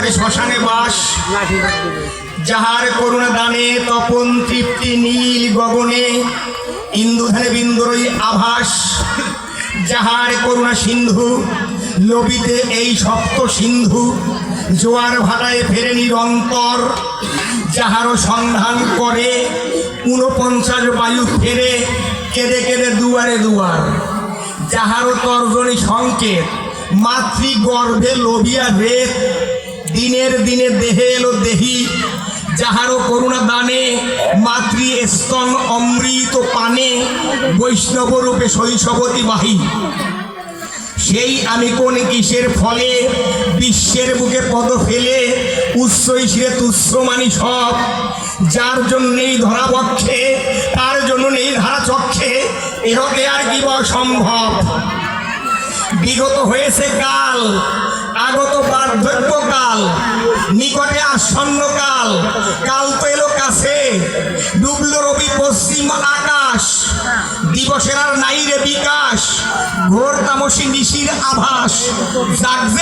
করে শ্মশানে বাস, যাহার করুণা দানে তপন তৃপ্তি নীল গগনে ইন্দুধানে বিন্দুরই আভাস, যাহার করুণা সিন্ধু লবিতে এই সপ্ত সিন্ধু জোয়ার ভাটায় ফেরে নিরন্তর, যাহারও সন্ধান করে 49 বায়ু ফেরে কেঁদে কেঁদে দুয়ারে দুয়ার, যাহারও তর্জনী সংকেত মাতৃগর্ভে লোভিয়া রেত, দিনের দিনে দেহে এলো দেহি, যাহারও করুণা দানে মাতৃ স্তন অমৃত পানে বৈষ্ণব রূপে শৈশবতী বাহী। সেই আমি কোন কিসের ফলে বিশ্বের বুকে পদ ফেলে উচ্চই শিরে তুচ্ছ মানি সব, যার জন্যেই ধরা পক্ষে তার জন্য নেই ধারা চক্ষে, এরকে আর কি বা সম্ভব। বিগত হয়েছে কাল, আগত বার্ধক্য কাল, নিকটে আসন্ন কাল, কাল তো এলো কাছে, ডুবল রবি পশ্চিম আকাশ, দিবসের আর নাই রে বিকাশ, ঘোর তামসী নিশির আভাস, জাগজের